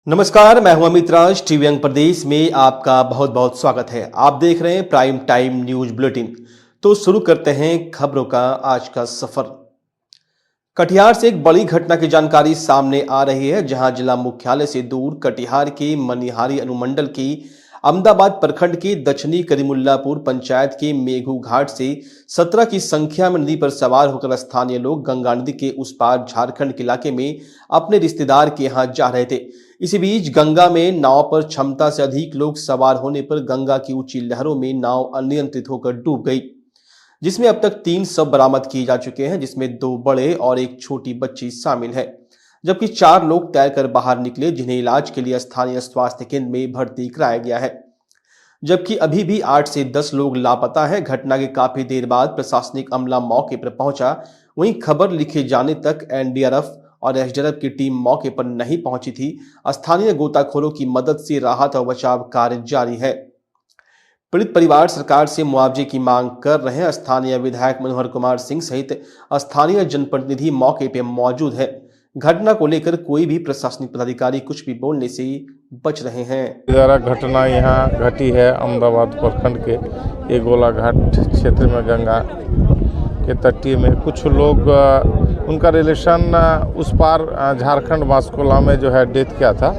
नमस्कार, मैं हूं अमित राज। टीवी अंग प्रदेश में आपका बहुत बहुत स्वागत है। आप देख रहे हैं प्राइम टाइम न्यूज बुलेटिन। तो शुरू करते हैं खबरों का आज का सफर। कटिहार से एक बड़ी घटना की जानकारी सामने आ रही है, जहां जिला मुख्यालय से दूर कटिहार के मनिहारी अनुमंडल की अहमदाबाद प्रखंड के दक्षिणी करीमुल्लापुर पंचायत के मेघू घाट से 17 की संख्या में नदी पर सवार होकर स्थानीय लोग गंगा नदी के उस पार झारखंड के इलाके में अपने रिश्तेदार के यहां जा रहे थे। इसी बीच गंगा में नाव पर क्षमता से अधिक लोग सवार होने पर गंगा की ऊंची लहरों में नाव अनियंत्रित होकर डूब गई, जिसमें अब तक 3 शव बरामद किए जा चुके हैं, जिसमें 2 बड़े और एक छोटी बच्ची शामिल है, जबकि 4 लोग तैरकर बाहर निकले, जिन्हें इलाज के लिए स्थानीय स्वास्थ्य केंद्र में भर्ती कराया गया है, जबकि अभी भी 8 से 10 लोग लापता हैं। घटना के काफी देर बाद प्रशासनिक अमला मौके पर पहुंचा। वहीं खबर लिखे जाने तक एनडीआरएफ और एसडीआरएफ की टीम मौके पर नहीं पहुंची थी। स्थानीय गोताखोरों की मदद से राहत और बचाव कार्य जारी है। पीड़ित परिवार सरकार से मुआवजे की मांग कर रहे हैं। स्थानीय विधायक मनोहर कुमार सिंह सहित स्थानीय जनप्रतिनिधि मौके पर मौजूद है। घटना को लेकर कोई भी प्रशासनिक पदाधिकारी कुछ भी बोलने से बच रहे हैं। जरा घटना यहाँ घटी है अहमदाबाद प्रखंड के ये गोला घाट क्षेत्र में गंगा के तटीय में कुछ लोग उनका रिलेशन उस पार झारखंड बांसकोला में जो है डेथ किया था,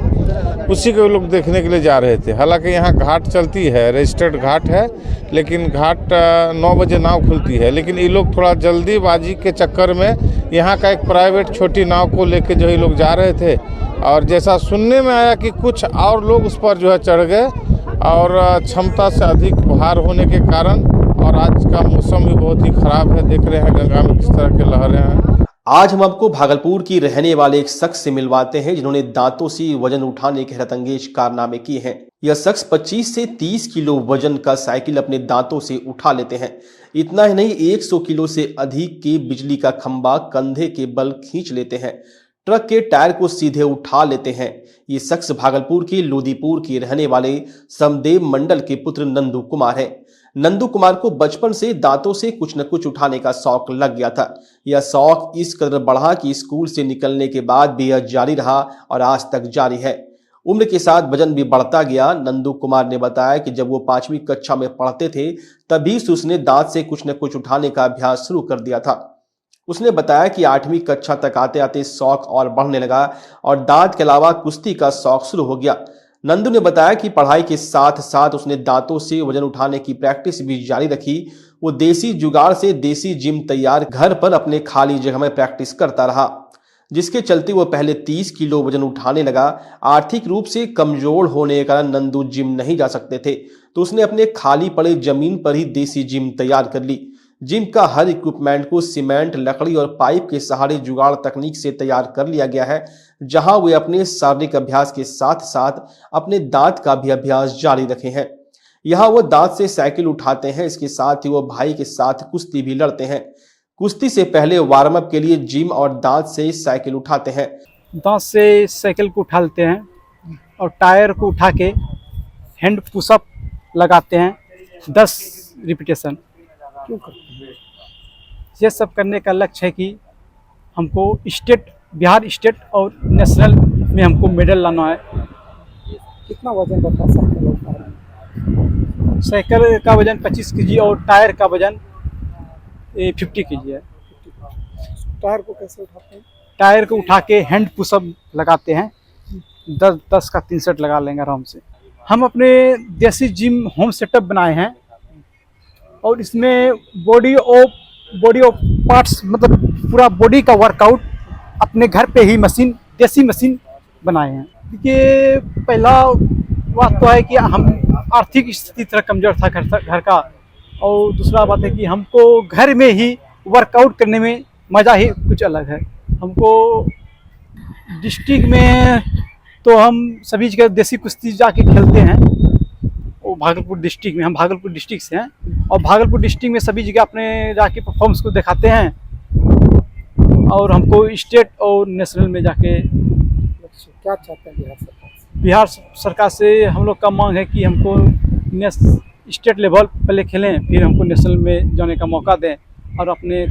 उसी को लोग देखने के लिए जा रहे थे। हालांकि यहाँ घाट चलती है, रजिस्टर्ड घाट है, लेकिन घाट 9 बजे नाव खुलती है, लेकिन ये लोग थोड़ा जल्दीबाजी के चक्कर में यहाँ का एक प्राइवेट छोटी नाव को लेके जो ये लोग जा रहे थे, और जैसा सुनने में आया कि कुछ और लोग उस पर जो है चढ़ गए और क्षमता से अधिक भार होने के कारण, और आज का मौसम भी बहुत ही खराब है, देख रहे हैं गंगा में किस तरह की लहरें हैं। आज हम आपको भागलपुर की रहने वाले एक शख्स से मिलवाते हैं, जिन्होंने दांतों से वजन उठाने के हैरतअंगेज कारनामे किए हैं। यह शख्स 25 से 30 किलो वजन का साइकिल अपने दांतों से उठा लेते हैं। इतना ही नहीं, 100 किलो से अधिक के बिजली का खंभा कंधे के बल खींच लेते हैं। ट्रक के टायर को सीधे उठा लेते हैं। ये शख्स भागलपुर के लोदीपुर के रहने वाले समदेव मंडल के पुत्र नंदू कुमार है। नंदू कुमार को बचपन से दांतों से कुछ न कुछ उठाने का शौक लग गया था। यह शौक इस कदर बढ़ा कि स्कूल से निकलने के बाद भी यह जारी रहा और आज तक जारी है। उम्र के साथ वजन भी बढ़ता गया। नंदू कुमार ने बताया कि जब वो 5वीं कक्षा में पढ़ते थे, तभी से उसने दांत से कुछ न कुछ उठाने का अभ्यास शुरू कर दिया था। उसने बताया कि 8वीं कक्षा तक आते आते शौक और बढ़ने लगा और दांत के अलावा कुश्ती का शौक शुरू हो गया। नंदू ने बताया कि पढ़ाई के साथ साथ उसने दांतों से वजन उठाने की प्रैक्टिस भी जारी रखी। वो देसी जुगाड़ से देसी जिम तैयार घर पर अपने खाली जगह में प्रैक्टिस करता रहा, जिसके चलते वो पहले 30 किलो वजन उठाने लगा। आर्थिक रूप से कमजोर होने के कारण नंदू जिम नहीं जा सकते थे, तो उसने अपने खाली पड़े जमीन पर ही देसी जिम तैयार कर ली। जिम का हर इक्विपमेंट को सीमेंट, लकड़ी और पाइप के सहारे जुगाड़ तकनीक से तैयार कर लिया गया है, जहां वे अपने शारीरिक अभ्यास के साथ साथ अपने दांत का भी अभ्यास जारी रखे हैं। यहाँ वो दांत से साइकिल उठाते हैं। इसके साथ ही वो भाई के साथ कुश्ती भी लड़ते हैं। कुश्ती से पहले वार्म अप के लिए जिम और दांत से साइकिल उठाते हैं। दांत से साइकिल को उठा लेते हैं और टायर को उठा के हैंड पुशअप लगाते हैं 10 रिपीटेशन। ये सब करने का लक्ष्य है कि हमको बिहार स्टेट और नेशनल में हमको मेडल लाना है। कितना वजन रहता है साइकिल उठाने? साइकिल का वजन 25 केजी और टायर का वजन 50 केजी है। टायर को कैसे उठाते हैं? टायर को उठा के हैंड पुशअप लगाते हैं। 10 का 3 सेट लगा लेंगे आराम से। हम अपने देसी जिम होम सेटअप बनाए हैं और इसमें बॉडी ऑफ पार्ट्स, मतलब पूरा बॉडी का वर्कआउट अपने घर पे ही देसी मशीन बनाए हैं। देखिए, पहला बात तो है कि हम आर्थिक स्थिति थोड़ा कमजोर था घर का, और दूसरा बात है कि हमको घर में ही वर्कआउट करने में मज़ा ही कुछ अलग है। हमको डिस्ट्रिक्ट में तो हम सभी जगह देसी कुश्ती जाके खेलते हैं। वो भागलपुर डिस्ट्रिक्ट में, हम भागलपुर डिस्ट्रिक्ट से हैं और भागलपुर डिस्ट्रिक्ट में सभी जगह अपने जाके परफॉर्मेंस को दिखाते हैं, और हमको स्टेट और नेशनल में जाके। क्या चाहते हैं बिहार सरकार से? बिहार सरकार से हम लोग का मांग है कि हमको स्टेट लेवल पहले खेलें, फिर हमको नेशनल में जाने का मौका दें और अपने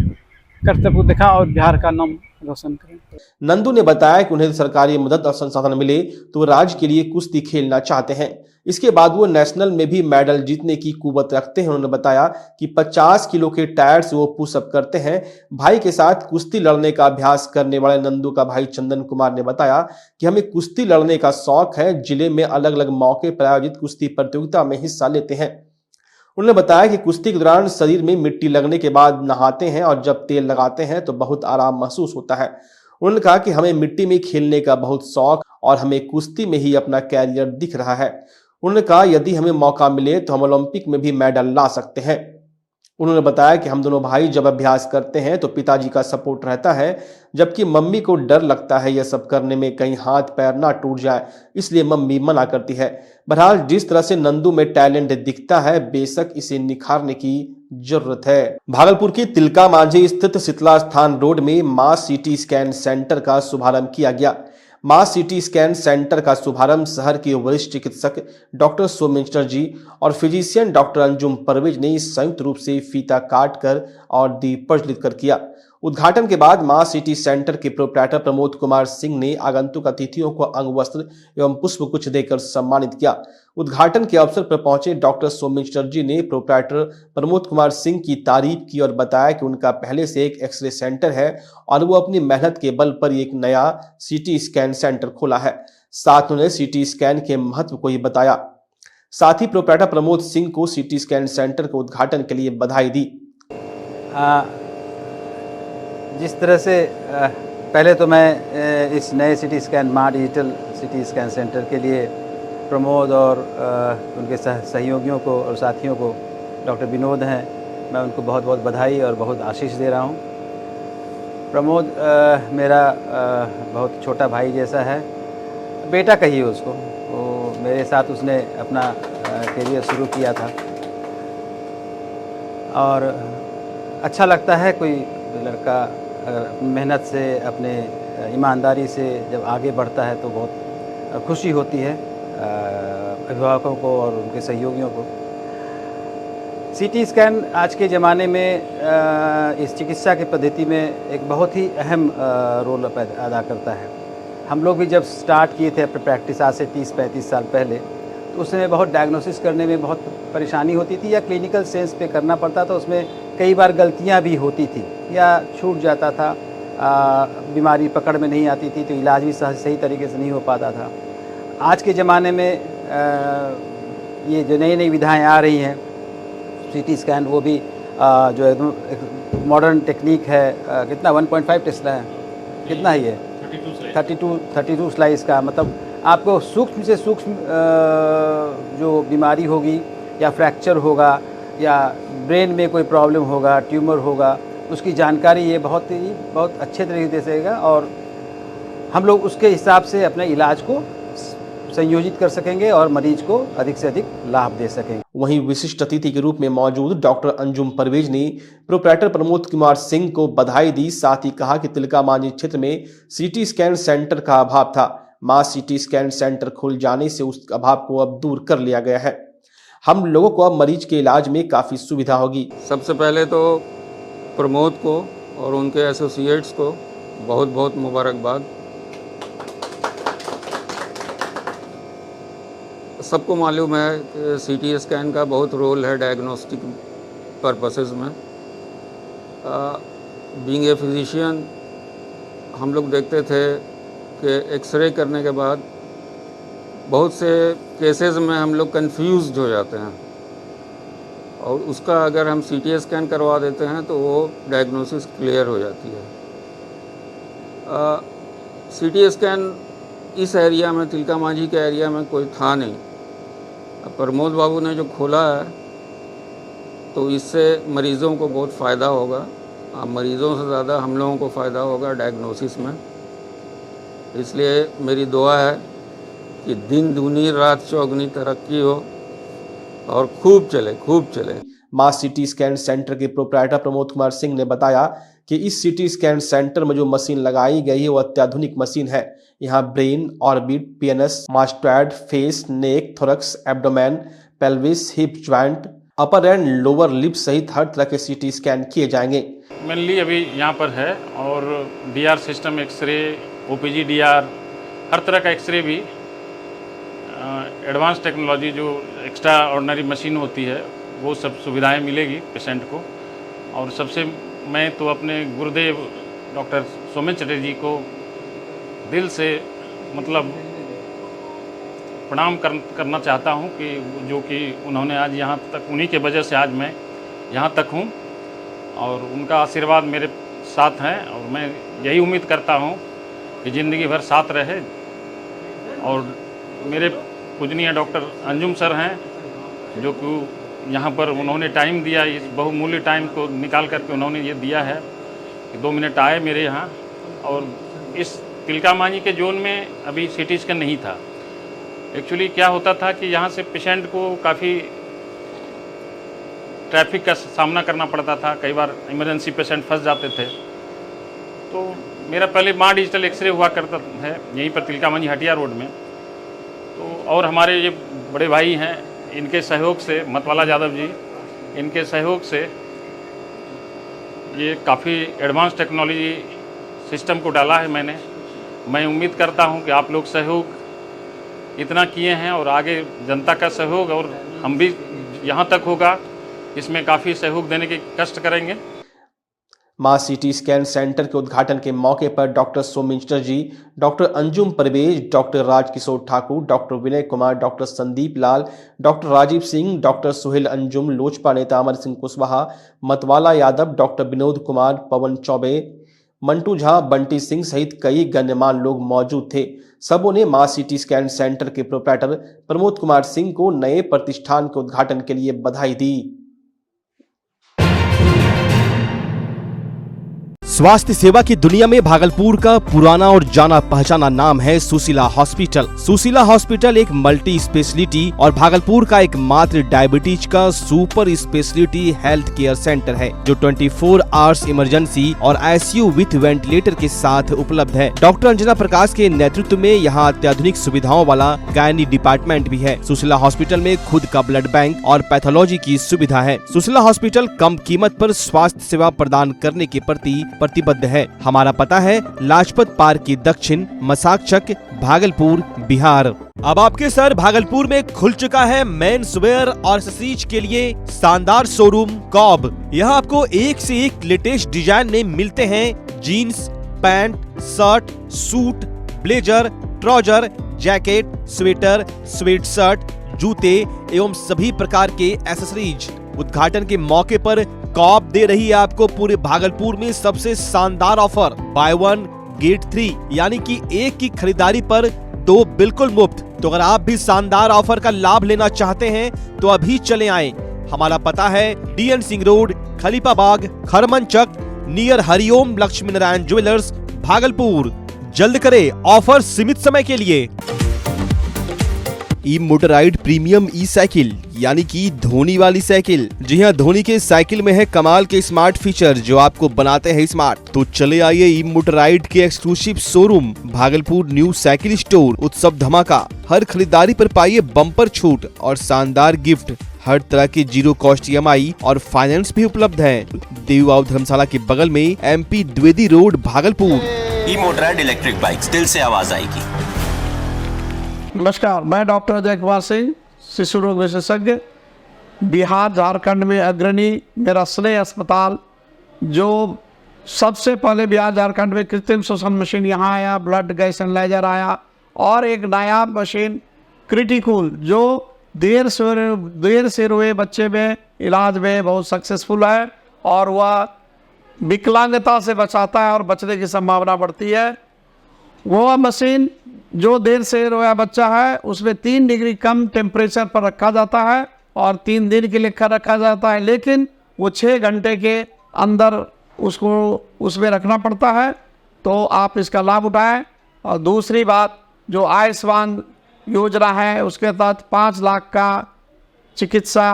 कर्तव्य देखा और बिहार का नाम रोशन करें। नंदू ने बताया कि उन्हें सरकारी मदद और संसाधन मिले तो वो राज्य के लिए कुश्ती खेलना चाहते हैं। इसके बाद वो नेशनल में भी मेडल जीतने की कुवत रखते हैं। उन्होंने बताया कि 50 किलो के टायर से वो पुशअप करते हैं। भाई के साथ कुश्ती लड़ने का अभ्यास करने वाले नंदू का भाई चंदन कुमार ने बताया कि हमें कुश्ती लड़ने का शौक है। जिले में अलग अलग मौके पर आयोजित कुश्ती प्रतियोगिता में हिस्सा लेते हैं। उन्होंने बताया कि कुश्ती के दौरान शरीर में मिट्टी लगने के बाद नहाते हैं और जब तेल लगाते हैं तो बहुत आराम महसूस होता है। उन्होंने कहा कि हमें मिट्टी में खेलने का बहुत शौक और हमें कुश्ती में ही अपना कैरियर दिख रहा है। उन्होंने कहा यदि हमें मौका मिले तो हम ओलंपिक में भी मेडल ला सकते हैं। उन्होंने बताया कि हम दोनों भाई जब अभ्यास करते हैं तो पिताजी का सपोर्ट रहता है, जबकि मम्मी को डर लगता है यह सब करने में कहीं हाथ पैर ना टूट जाए, इसलिए मम्मी मना करती है। बहरहाल जिस तरह से नंदू में टैलेंट दिखता है, बेशक इसे निखारने की जरूरत है। भागलपुर की तिलका मांझी स्थित शीतला स्थान रोड में मास सीटी स्कैन सेंटर का शुभारंभ किया गया। मास सीटी स्कैन सेंटर का शुभारंभ शहर के वरिष्ठ चिकित्सक डॉक्टर सोमेश्वर जी और फिजिशियन डॉक्टर अंजुम परवेज ने संयुक्त रूप से फीता काटकर और दीप प्रज्वलित कर किया। उद्घाटन के बाद मास सिटी सेंटर के प्रोप्राइटर प्रमोद कुमार सिंह ने आगंतुक अतिथियों को अंग वस्त्र एवं पुष्प गुच्छ देकर सम्मानित किया। उद्घाटन के अवसर पर पहुंचे डॉक्टर सोमेश्वर जी ने प्रोप्राइटर प्रमोद कुमार सिंह की तारीफ की और बताया कि उनका पहले से एक एक्सरे सेंटर है और वो अपनी मेहनत के बल पर एक नया सीटी स्कैन सेंटर खोला है। साथ उन्होंने सीटी स्कैन के महत्व को ही बताया। साथ ही प्रोप्राइटर प्रमोद सिंह को सीटी स्कैन सेंटर के उद्घाटन के लिए बधाई दी। जिस तरह से पहले तो मैं इस नए सिटी स्कैन माँ डिजिटल सिटी स्कैन सेंटर के लिए प्रमोद और उनके सहयोगियों को और साथियों को, डॉक्टर विनोद हैं, मैं उनको बहुत बहुत बधाई और बहुत आशीष दे रहा हूँ। प्रमोद मेरा बहुत छोटा भाई जैसा है, बेटा कहिए उसको। वो मेरे साथ उसने अपना करियर शुरू किया था और अच्छा लगता है कोई लड़का अगर मेहनत से, अपने ईमानदारी से जब आगे बढ़ता है तो बहुत खुशी होती है अभिभावकों को और उनके सहयोगियों को। सीटी स्कैन आज के ज़माने में इस चिकित्सा की पद्धति में एक बहुत ही अहम रोल अदा करता है। हम लोग भी जब स्टार्ट किए थे अपनी प्रैक्टिस आज से 30-35 साल पहले, तो उसमें बहुत डायग्नोसिस करने में बहुत परेशानी होती थी या क्लिनिकल सेंस पे करना पड़ता था। उसमें कई बार गलतियां भी होती थी या छूट जाता था, बीमारी पकड़ में नहीं आती थी तो इलाज भी सही तरीके से नहीं हो पाता था। आज के ज़माने में ये जो नई नई विधाएं आ रही हैं सीटी स्कैन, वो भी जो एकदम मॉडर्न टेक्निक है। कितना 1.5 टेस्ला है, कितना है ये 32 स्लाइस का, मतलब आपको सूक्ष्म से सूक्ष्म जो बीमारी होगी या फ्रैक्चर होगा या ब्रेन में कोई प्रॉब्लम होगा, ट्यूमर होगा, उसकी जानकारी ये बहुत अच्छे तरीके से देगा और हम लोग उसके हिसाब से अपने इलाज को संयोजित कर सकेंगे और मरीज को अधिक से अधिक लाभ दे सकेंगे। वहीं विशिष्ट अतिथि के रूप में मौजूद डॉक्टर अंजुम परवेज ने प्रोप्राइटर प्रमोद कुमार सिंह को बधाई दी। साथ ही कहा कि तिलका मांझी क्षेत्र में सीटी स्कैन सेंटर का अभाव था। मास सीटी स्कैन सेंटर खुल जाने से उस अभाव को अब दूर कर लिया गया है। हम लोगों को अब मरीज के इलाज में काफ़ी सुविधा होगी। सबसे पहले तो प्रमोद को और उनके एसोसिएट्स को बहुत बहुत मुबारकबाद। सबको मालूम है कि सीटी स्कैन का बहुत रोल है डायग्नोस्टिक पर्पसेस में। बीइंग ए फिजिशियन हम लोग देखते थे कि एक्सरे करने के बाद बहुत से केसेस में हम लोग कंफ्यूज्ड हो जाते हैं और उसका अगर हम सीटी स्कैन करवा देते हैं तो वो डायग्नोसिस क्लियर हो जाती है। सीटी स्कैन इस एरिया में, तिलका मांझी के एरिया में कोई था नहीं। प्रमोद बाबू ने जो खोला है तो इससे मरीज़ों को बहुत फ़ायदा होगा। मरीज़ों से ज़्यादा हम लोगों को फ़ायदा होगा डायग्नोसिस में। इसलिए मेरी दुआ है कि दिन दूनी रात चौगुनी तरक्की हो और खूब चले। मास सिटी स्कैन सेंटर के प्रोप्राइटर प्रमोद कुमार सिंह ने बताया कि इस सिटी स्कैन सेंटर में जो मशीन लगाई गई है वो अत्याधुनिक मशीन है। यहाँ brain, orbit, PNS, mastoid, face, neck, thorax, abdomen, pelvis, hip joint, upper and lower lip सहित हर तरह के सिटी स्कैन किए जाएंगे। मेनली अभी यहाँ पर है, और DR system, x ray, OPG DR, हर तरह का एक्सरे भी, एडवांस टेक्नोलॉजी जो एक्स्ट्रा ऑर्डिनरी मशीन होती है वो सब सुविधाएं मिलेगी पेशेंट को। और सबसे मैं तो अपने गुरुदेव डॉक्टर सोमेन चटर्जी को दिल से मतलब प्रणाम करना चाहता हूं कि जो कि उन्होंने आज यहाँ तक, उन्हीं के वजह से आज मैं यहाँ तक हूँ, और उनका आशीर्वाद मेरे साथ हैं, और मैं यही उम्मीद करता हूँ कि ज़िंदगी भर साथ रहे। और मेरे पूजनीय डॉक्टर अंजुम सर हैं जो कि यहाँ पर उन्होंने टाइम दिया, इस बहुमूल्य टाइम को निकाल करके उन्होंने ये दिया है कि 2 मिनट आए मेरे यहाँ। और इस तिलका मांझी के जोन में अभी सीटी स्कैन नहीं था। एक्चुअली क्या होता था कि यहाँ से पेशेंट को काफ़ी ट्रैफिक का सामना करना पड़ता था, कई बार इमरजेंसी पेशेंट फंस जाते थे। तो मेरा पहले माँ डिजिटल एक्सरे हुआ करता है यहीं पर तिलका मांझी हटिया रोड में। तो और हमारे ये बड़े भाई हैं, इनके सहयोग से, मतवाला यादव जी, इनके सहयोग से ये काफ़ी एडवांस टेक्नोलॉजी सिस्टम को डाला है मैंने। मैं उम्मीद करता हूँ कि आप लोग सहयोग इतना किए हैं, और आगे जनता का सहयोग और हम भी यहाँ तक होगा, इसमें काफ़ी सहयोग देने के कष्ट करेंगे। मां सिटी स्कैन सेंटर के उद्घाटन के मौके पर doctor Somen Chatterjee, doctor Anjum Parvez, doctor Rajkishore Thakur, doctor Vinay Kumar, doctor Sandeep Lal, doctor Rajeev Singh, doctor Suhail Anjum, Lojpa नेता अमर सिंह कुशवाहा, मतवाला यादव, डॉक्टर विनोद कुमार, पवन चौबे, मंटू झा, बंटी सिंह सहित कई गण्यमान्य लोग मौजूद थे। सबों ने मां सिटी स्कैन सेंटर के प्रोप्राइटर प्रमोद कुमार सिंह को नए प्रतिष्ठान के उद्घाटन के लिए बधाई दी। स्वास्थ्य सेवा की दुनिया में भागलपुर का पुराना और जाना पहचाना नाम है सुशीला हॉस्पिटल। सुशीला हॉस्पिटल एक मल्टी स्पेशलिटी और भागलपुर का एकमात्र डायबिटीज का super speciality health care centre है, जो 24 आवर्स इमरजेंसी और आईसीयू विथ वेंटिलेटर के साथ उपलब्ध है। डॉक्टर अंजना प्रकाश के नेतृत्व में यहाँ अत्याधुनिक सुविधाओं वाला गायनी डिपार्टमेंट भी है। सुशीला हॉस्पिटल में खुद का ब्लड बैंक और पैथोलॉजी की सुविधा है। सुशीला हॉस्पिटल कम कीमत पर स्वास्थ्य सेवा प्रदान करने के प्रति प्रतिबद्ध है। हमारा पता है लाजपत पार्क की दक्षिण, मसाकचक, भागलपुर, बिहार। अब आपके सर भागलपुर में खुल चुका है मेंस वेयर और एक्सेसरीज के लिए शानदार शोरूम कॉब। यहाँ आपको एक से एक लेटेस्ट डिजाइन में मिलते हैं jeans, pant, shirt, suit, blazer, trouser, jacket, sweater, sweat shirt, जूते एवं सभी प्रकार के एक्सेसरीज। उद्घाटन के मौके पर कॉप दे रही है आपको पूरे भागलपुर में सबसे शानदार ऑफर, बाय 1 गेट 3, यानी कि एक की खरीदारी पर 2 बिल्कुल मुफ्त। तो अगर आप भी शानदार ऑफर का लाभ लेना चाहते हैं तो अभी चले आएं। हमारा पता है D N Singh road, Khalifabagh, Kharmanchak, near Hariom Lakshmi Narayan jewellers, Bhagalpur. जल्द करें, ऑफर सीमित समय के लिए। ई मोटराइड प्रीमियम ई साइकिल, यानी कि धोनी वाली साइकिल। जी हाँ, धोनी के साइकिल में है कमाल के स्मार्ट फीचर जो आपको बनाते हैं स्मार्ट। तो चले आइए ई मोटराइड के exclusive showroom Bhagalpur new cycle store. उत्सव धमाका, हर खरीदारी पर पाइए बम्पर छूट और शानदार गिफ्ट। हर तरह के 0 कॉस्ट EMI और फाइनेंस भी उपलब्ध है। देववाव धर्मशाला के बगल में MP द्विवेदी रोड, भागलपुर। ई मोटराइड इलेक्ट्रिक बाइक्स, दिल से आवाज आएगी। नमस्कार, मैं डॉक्टर अजय कुमार सिंह, शिशु रोग विशेषज्ञ, बिहार झारखंड में अग्रणी मेरा स्नेह अस्पताल, जो सबसे पहले बिहार झारखंड में कृत्रिम श्वसन मशीन यहाँ आया, ब्लड गैस एनालाइजर आया, और एक नया मशीन क्रिटिकल जो देर से रोए बच्चे में इलाज में बहुत सक्सेसफुल है, और वह विकलांगता से बचाता है और बचने की संभावना बढ़ती है। वो मशीन जो देर से रोया बच्चा है उसमें 3 डिग्री कम टेम्परेचर पर रखा जाता है और 3 दिन के लिए रखा जाता है, लेकिन वो 6 घंटे के अंदर उसको उसमें रखना पड़ता है। तो आप इसका लाभ उठाएं। और दूसरी बात, जो आयुष्मान योजना है उसके तहत 5 लाख का चिकित्सा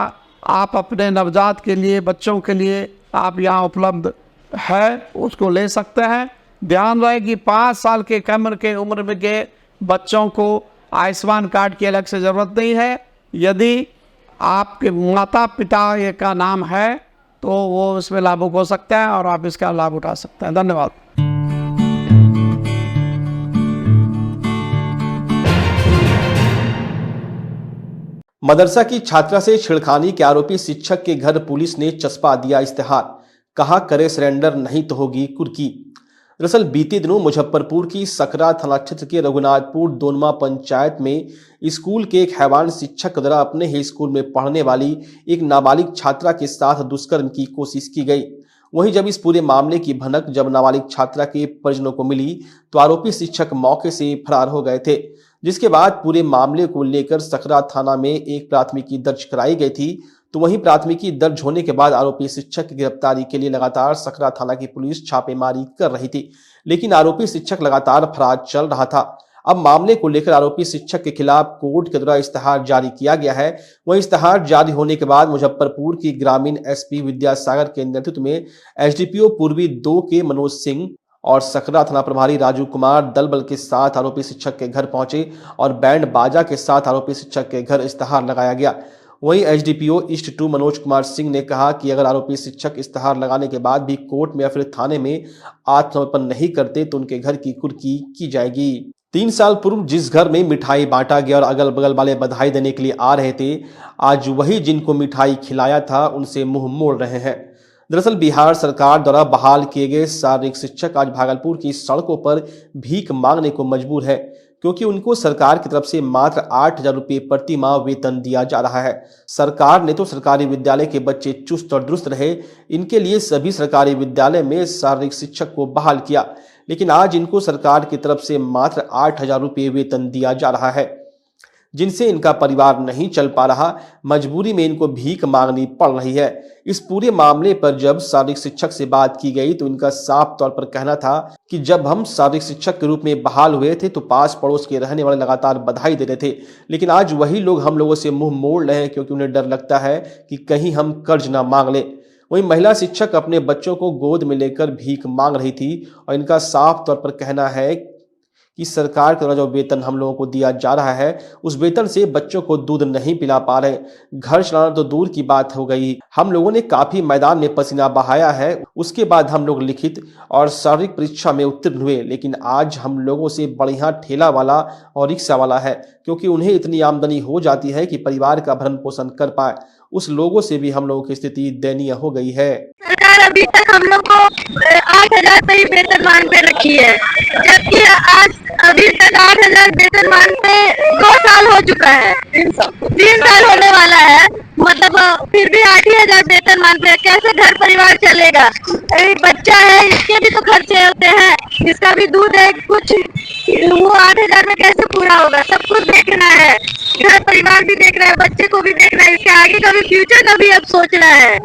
आप अपने नवजात के लिए, बच्चों के लिए आप यहाँ उपलब्ध है, उसको ले सकते हैं। ध्यान रहे कि 5 साल के कम के उम्र में के बच्चों को आयुष्मान कार्ड की अलग से ज़रूरत नहीं है। यदि आपके माता पिता का नाम है तो वो इसमें लाभुक हो सकता है और आप इसका लाभ उठा सकते हैं। धन्यवाद। मदरसा की छात्रा से छेड़खानी के आरोपी शिक्षक के घर पुलिस ने चस्पा दिया इश्तेहार, कहा करे सरेंडर नहीं तो होगी कुर्की। दरअसल बीते दिनों मुजफ्फरपुर की सकरा थाना क्षेत्र के रघुनाथपुर दोनमा पंचायत में स्कूल के एक हैवान शिक्षक द्वारा अपने ही स्कूल में पढ़ने वाली एक नाबालिग छात्रा के साथ दुष्कर्म की कोशिश की गई। वहीं जब इस पूरे मामले की भनक जब नाबालिग छात्रा के परिजनों को मिली तो आरोपी शिक्षक मौके से फरार हो गए थे, जिसके बाद पूरे मामले को लेकर सकरा थाना में एक प्राथमिकी दर्ज कराई गई थी। तो वहीं प्राथमिकी दर्ज होने के बाद आरोपी शिक्षक की गिरफ्तारी के लिए लगातार सकरा थाना की पुलिस छापेमारी कर रही थी, लेकिन आरोपी शिक्षक लगातार फरार चल रहा था। अब मामले को लेकर आरोपी शिक्षक के खिलाफ कोर्ट के द्वारा इश्तेहार जारी किया गया है। वहीं इश्तेहार जारी होने के बाद मुजफ्फरपुर की ग्रामीण एसपी विद्यासागर के नेतृत्व में एसडीपीओ पूर्वी 2 के मनोज सिंह और सकरा थाना प्रभारी राजू कुमार दल बल के साथ आरोपी शिक्षक के घर पहुंचे और बैंड बाजा के साथ आरोपी शिक्षक के घर इश्तेहार लगाया गया। वहीं एसडीपीओ ईस्ट 2 मनोज कुमार सिंह ने कहा कि अगर आरोपी शिक्षक इश्तेहार लगाने के बाद भी कोर्ट में या फिर थाने में आत्मसमर्पण नहीं करते तो उनके घर की कुर्की की जाएगी। 3 साल पूर्व जिस घर में मिठाई बांटा गया और अगल बगल वाले बधाई देने के लिए आ रहे थे, आज वही जिनको मिठाई खिलाया था उनसे मुंह मोड़ रहे हैं। दरअसल बिहार सरकार द्वारा बहाल किए गए शारीरिक शिक्षक आज भागलपुर की सड़कों पर भीख मांगने को मजबूर है, क्योंकि उनको सरकार की तरफ से मात्र 8,000 रुपये प्रति माह वेतन दिया जा रहा है। सरकार ने तो सरकारी विद्यालय के बच्चे चुस्त और दुरुस्त रहे, इनके लिए सभी सरकारी विद्यालय में शारीरिक शिक्षक को बहाल किया, लेकिन आज इनको सरकार की तरफ से मात्र 8,000 रुपये वेतन दिया जा रहा है, जिनसे इनका परिवार नहीं चल पा रहा। मजबूरी में इनको भीख मांगनी पड़ रही है। इस पूरे मामले पर जब शारीरिक शिक्षक से बात की गई तो इनका साफ तौर पर कहना था कि जब हम शारीरिक शिक्षक के रूप में बहाल हुए थे तो पास पड़ोस के रहने वाले लगातार बधाई दे रहे थे, लेकिन आज वही लोग हम लोगों से मुंह मोड़ रहे हैं, क्योंकि उन्हें डर लगता है कि कहीं हम कर्ज ना मांग लें। वहीं महिला शिक्षक अपने बच्चों को गोद में लेकर भीख मांग रही थी और इनका साफ तौर पर कहना है कि सरकार के द्वारा जो वेतन हम लोगों को दिया जा रहा है उस वेतन से बच्चों को दूध नहीं पिला पा रहे, घर चलाना तो दूर की बात हो गई। हम लोगों ने काफी मैदान में पसीना बहाया है, उसके बाद हम लोग लिखित और शारीरिक परीक्षा में उत्तीर्ण हुए, लेकिन आज हम लोगों से बढ़िया ठेला वाला और रिक्शा वाला है, क्योंकि उन्हें इतनी आमदनी हो जाती है कि परिवार का भरण पोषण कर पाए। उस लोगों से भी हम लोगों की स्थिति दयनीय हो गई है। सरकार अभी तक हम लोग को 8,000 पे ही वेतन मांग पे रखी है, जबकि आज अभी तक 8,000 वेतन मांग पे 2 साल हो चुका है, 3 साल होने वाला है, मतलब फिर भी 8,000 वेतन मांग पे। कैसे घर परिवार चलेगा? अभी बच्चा है, इसके भी तो खर्चे होते हैं, इसका भी दूध है, कुछ वो 8,000 में कैसे पूरा होगा? सब कुछ देखना है, घर परिवार भी देख रहा है, बच्चे को भी देखना है, इसके आगे का भी फ्यूचर का भी अब सोचना है।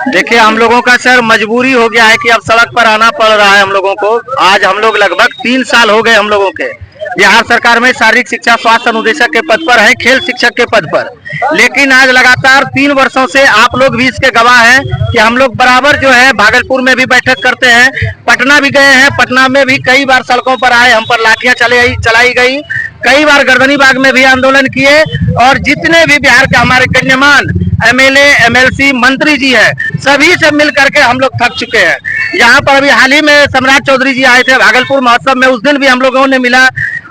देखिए हम लोगों का सर मजबूरी हो गया है कि अब सड़क पर आना पड़ रहा है हम लोगों को। आज हम लोग लगभग 3 साल हो गए हम लोगों के बिहार सरकार में शारीरिक शिक्षा स्वास्थ्य अनुदेशक के पद पर है, खेल शिक्षक के पद पर, लेकिन आज लगातार 3 वर्षों से आप लोग भी इसके गवाह हैं कि हम लोग बराबर जो है भागलपुर में भी बैठक करते हैं, पटना भी गए हैं, पटना में भी कई बार सड़कों पर आए, हम पर लाठियां चलाई गई, कई बार गर्दनी बाग में भी आंदोलन किए, और जितने भी बिहार के हमारे गण्यमान एमएलए एमएलसी मंत्री जी है सभी से मिल करके हम लोग थक चुके हैं। यहाँ पर अभी हाल ही में सम्राट चौधरी जी आए थे भागलपुर महोत्सव में, उस दिन भी हम लोगों ने मिला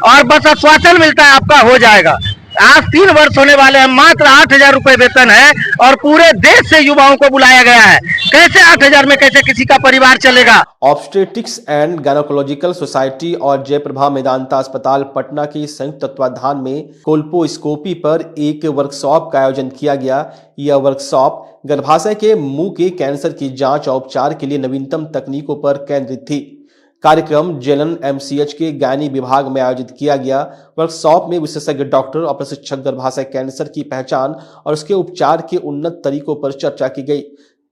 और बस आश्वासन मिलता है आपका हो जाएगा। आज 3 वर्ष होने वाले हैं, मात्र 8,000 रुपए वेतन है और पूरे देश से युवाओं को बुलाया गया है। कैसे 8,000 में कैसे किसी का परिवार चलेगा? ऑब्स्टेट्रिक्स एंड गायनेकोलॉजिकल सोसाइटी और जयप्रभा मेदांता अस्पताल पटना के संयुक्त तत्वाधान में कोल्पोस्कोपी पर एक वर्कशॉप का आयोजन किया गया। यह वर्कशॉप गर्भाशय के मुंह के कैंसर की जांच और उपचार के लिए नवीनतम तकनीकों पर केंद्रित थी। कार्यक्रम जेलन एमसीएच के गायनी विभाग में आयोजित किया गया। वर्कशॉप में विशेषज्ञ डॉक्टर और प्रशिक्षक गर्भाशय कैंसर की पहचान और उसके उपचार के उन्नत तरीकों पर चर्चा की गई।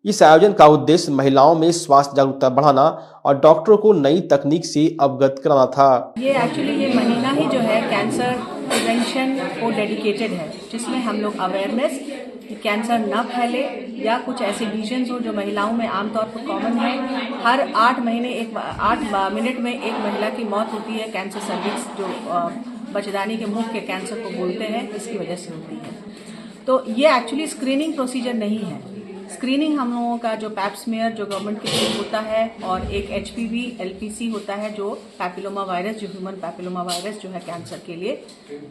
इस आयोजन का उद्देश्य महिलाओं में स्वास्थ्य जागरूकता बढ़ाना और डॉक्टरों को नई तकनीक से अवगत कराना था। ये महीना ही जो है कैंसर प्रिवेंशन को डेडिकेटेड है, जिसमें हम लोग अवेयरनेस कि कैंसर न फैले या कुछ ऐसे लीजन्स हो जो महिलाओं में आमतौर पर कॉमन है। हर 8 मिनट में एक महिला की मौत होती है कैंसर सर्विक्स, जो बचदानी के मुंह के कैंसर को बोलते हैं, इसकी वजह से होती है। तो ये एक्चुअली स्क्रीनिंग प्रोसीजर नहीं है। स्क्रीनिंग हम लोगों का जो पैप्समेयर जो गवर्नमेंट के थ्रू होता है और एक HPV LPC होता है जो पैपिलोमा वायरस, जो ह्यूमन पैपिलोमा वायरस जो है कैंसर के लिए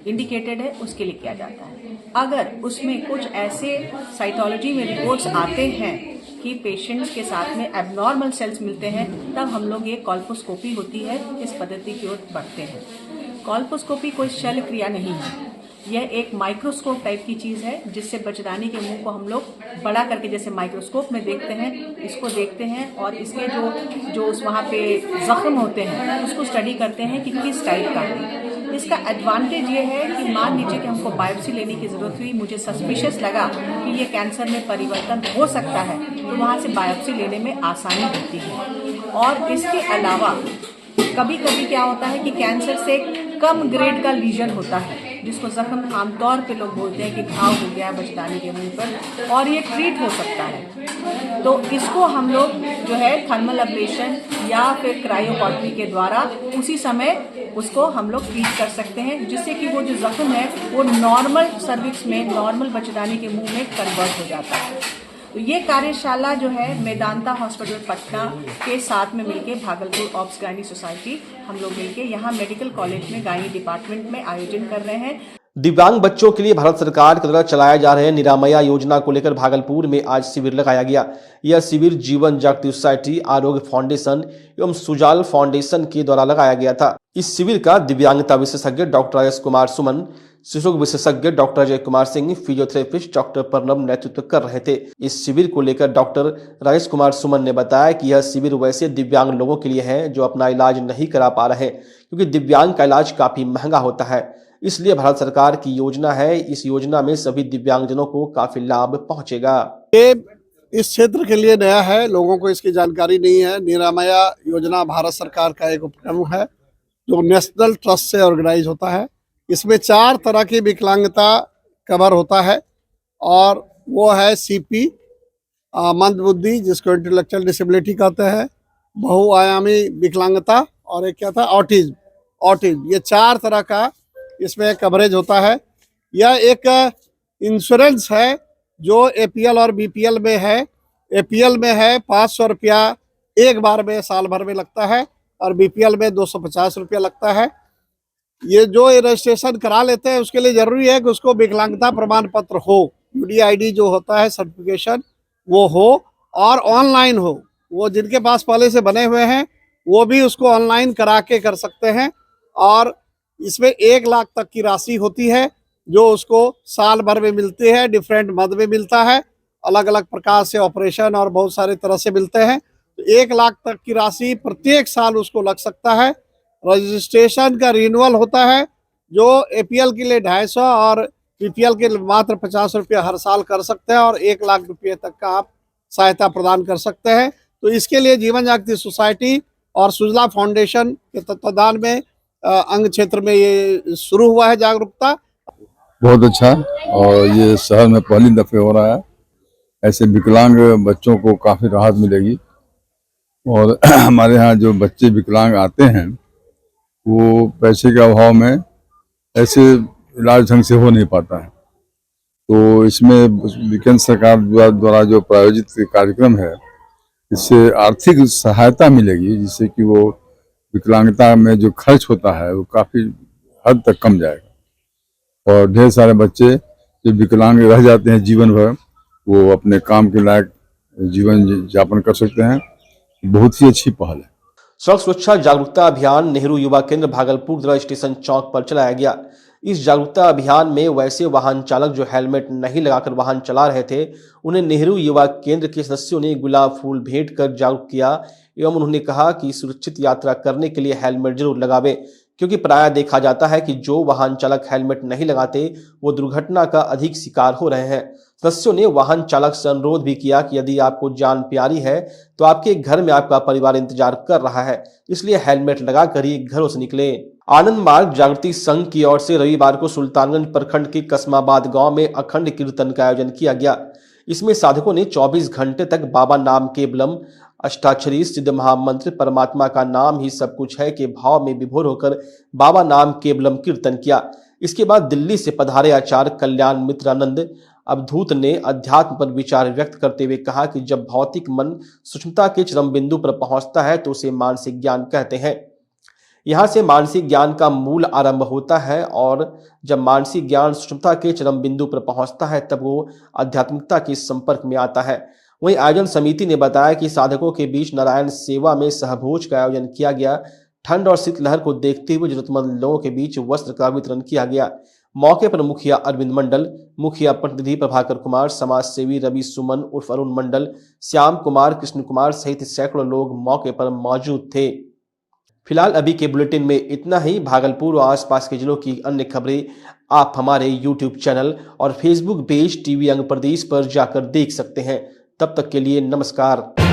इंडिकेटेड है, उसके लिए किया जाता है। अगर उसमें कुछ ऐसे साइटोलॉजी में रिपोर्ट्स आते हैं कि पेशेंट्स के साथ में एबनॉर्मल सेल्स मिलते हैं, तब हम लोग ये कॉल्पोस्कोपी होती है इस पद्धति की ओर बढ़ते हैं। कॉल्पोस्कोपी कोई शल्य क्रिया नहीं है, यह एक माइक्रोस्कोप टाइप की चीज़ है जिससे बच्चेदानी के मुंह को हम लोग बड़ा करके जैसे माइक्रोस्कोप में देखते हैं, इसको देखते हैं और इसके जो वहाँ पे जख्म होते हैं उसको स्टडी करते हैं कि किस टाइप का है। इसका एडवांटेज ये है कि मान लीजिए कि हमको बायोप्सी लेने की ज़रूरत हुई, मुझे सस्पिशियस लगा कि ये कैंसर में परिवर्तन हो सकता है, तो वहाँ से बायोप्सी लेने में आसानी होती है। और इसके अलावा कभी कभी क्या होता है कि कैंसर से कम ग्रेड का लीजन होता है जिसको जख्म आमतौर पे लोग बोलते हैं कि घाव हो गया है बच्चेदानी के मुंह पर, और ये ट्रीट हो सकता है। तो इसको हम लोग जो है थर्मल एब्लेशन या फिर क्रायोकॉटरी के द्वारा उसी समय उसको हम लोग ट्रीट कर सकते हैं, जिससे कि वो जो जख्म है वो नॉर्मल सर्विक्स में, नॉर्मल बच्चेदानी के मुंह में कन्वर्ट हो जाता है। तो ये कार्यशाला जो है मेदांता हॉस्पिटल पटना के साथ में मिलके भागलपुर ऑब्स गायनी सोसाइटी हम लोग मिलके यहाँ मेडिकल कॉलेज में गायनी डिपार्टमेंट में आयोजन कर रहे हैं। दिव्यांग बच्चों के लिए भारत सरकार के द्वारा चलाया जा रहे निरामया योजना को लेकर भागलपुर में आज शिविर लगाया गया। यह शिविर जीवन जागृति सोसाइटी, आरोग्य फाउंडेशन एवं सुजाल फाउंडेशन के द्वारा लगाया गया था। इस शिविर का दिव्यांगता विशेषज्ञ डॉक्टर राजेश कुमार सुमन, शिशु विशेषज्ञ doctor Ajay Kumar Singh, physiotherapist doctor Pranab नेतृत्व कर रहे थे। इस शिविर को लेकर डॉक्टर राजेश कुमार सुमन ने बताया कि यह शिविर वैसे दिव्यांग लोगों के लिए है जो अपना इलाज नहीं करा पा रहे, क्योंकि दिव्यांग का इलाज काफी महंगा होता है। इसलिए भारत सरकार की योजना है, इस योजना में सभी दिव्यांगजनों को काफी लाभ पहुंचेगा। ये इस क्षेत्र के लिए नया है, लोगों को इसकी जानकारी नहीं है। निरामया योजना भारत सरकार का एक उपक्रम है जो नेशनल ट्रस्ट से ऑर्गेनाइज होता है। इसमें 4 तरह की विकलांगता कवर होता है और वो है CP, मंदबुद्धि जिसको इंटेलेक्चुअल डिसेबिलिटी कहते हैं, बहुआयामी विकलांगता और एक क्या था ऑटिज्म। ये 4 तरह का इसमें कवरेज होता है। यह एक इंश्योरेंस है जो APL और BPL में है। APL में है 500 रुपया एक बार में साल भर में लगता है और BPL में 250 रुपया लगता है। ये जो रजिस्ट्रेशन करा लेते हैं उसके लिए जरूरी है कि उसको विकलांगता प्रमाण पत्र हो, UDID जो होता है सर्टिफिकेशन वो हो और ऑनलाइन हो। वो जिनके पास पहले से बने हुए हैं वो भी उसको ऑनलाइन करा के कर सकते हैं। और इसमें 1 लाख तक की राशि होती है जो उसको साल भर में मिलती है, डिफरेंट मद में मिलता है, अलग अलग प्रकार से ऑपरेशन और बहुत सारे तरह से मिलते हैं। तो 1 लाख तक की राशि प्रत्येक साल उसको लग सकता है। रजिस्ट्रेशन का रिन्यूअल होता है जो APL के लिए 250 और BPL के लिए मात्र 50 रुपया हर साल कर सकते हैं और 1 लाख रुपये तक का आप सहायता प्रदान कर सकते हैं। तो इसके लिए जीवन जागृति सोसाइटी और सुजला फाउंडेशन के तत्वाधान में अंग क्षेत्र में ये शुरू हुआ है जागरूकता। बहुत अच्छा, और ये शहर में पहली दफे हो रहा है। ऐसे विकलांग बच्चों को काफ़ी राहत मिलेगी। और हमारे यहाँ जो बच्चे विकलांग आते हैं वो पैसे के अभाव में ऐसे इलाज ढंग से हो नहीं पाता है। तो इसमें केंद्र सरकार द्वारा जो प्रायोजित कार्यक्रम है, इससे आर्थिक सहायता मिलेगी जिससे कि वो विकलांगता में जो खर्च होता है वो काफ़ी हद तक कम जाएगा। और ढेर सारे बच्चे जो विकलांग रह जाते हैं जीवन भर, वो अपने काम के लायक जीवन यापन कर सकते हैं। बहुत ही अच्छी पहल है। सड़क सुरक्षा जागरूकता अभियान नेहरू युवा केंद्र भागलपुर द्वारा स्टेशन चौक पर चलाया गया। इस जागरूकता अभियान में वैसे वाहन चालक जो हेलमेट नहीं लगाकर वाहन चला रहे थे, उन्हें नेहरू युवा केंद्र के सदस्यों ने गुलाब फूल भेंट कर जागरूक किया एवं उन्होंने कहा कि सुरक्षित यात्रा करने के लिए हेलमेट जरूर लगावे, क्योंकि प्रायः देखा जाता है कि जो वाहन चालक हेलमेट नहीं लगाते वो दुर्घटना का अधिक शिकार हो रहे हैं। सदस्यों ने वाहन चालक से अनुरोध भी किया कि यदि आपको जान प्यारी है तो आपके घर में आपका परिवार इंतजार कर रहा है, इसलिए हेलमेट लगाकर ही घरों से निकले। आनंद मार्ग जागृति संघ की ओर से रविवार को सुल्तानगंज प्रखंड के कसमाबाद गांव में अखंड कीर्तन का आयोजन किया गया। इसमें साधकों ने 24 घंटे तक बाबा नाम केवलम, अष्टाक्षरी सिद्ध महामंत्र परमात्मा का नाम ही सब कुछ है के भाव में विभोर होकर बाबा नाम केवलम कीर्तन किया। इसके बाद दिल्ली से पधारे आचार्य कल्याण मित्रानंद अवधूत ने अध्यात्म पर विचार व्यक्त करते हुए कहा कि जब भौतिक मन सूक्ष्मता के चरम बिंदु पर पहुंचता है तो उसे मानसिक ज्ञान कहते हैं। यहाँ से मानसिक ज्ञान का मूल आरंभ होता है और जब मानसिक ज्ञान सूक्ष्मता के चरम बिंदु पर पहुंचता है तब वो आध्यात्मिकता के संपर्क में आता है। वहीं आयोजन समिति ने बताया कि साधकों के बीच नारायण सेवा में सहभोज का आयोजन किया गया। ठंड और शीतलहर को देखते हुए जरूरतमंद लोगों के बीच वस्त्र का वितरण किया गया। मौके पर मुखिया अरविंद मंडल, मुखिया प्रतिनिधि प्रभाकर कुमार, समाज सेवी रवि सुमन उर्फ अरुण मंडल, श्याम कुमार, कृष्ण कुमार सहित सैकड़ों लोग मौके पर मौजूद थे। फिलहाल अभी के बुलेटिन में इतना ही। भागलपुर और आसपास के जिलों की अन्य खबरें आप हमारे YouTube चैनल और Facebook पेज टीवी अंग प्रदेश पर जाकर देख सकते हैं। तब तक के लिए नमस्कार।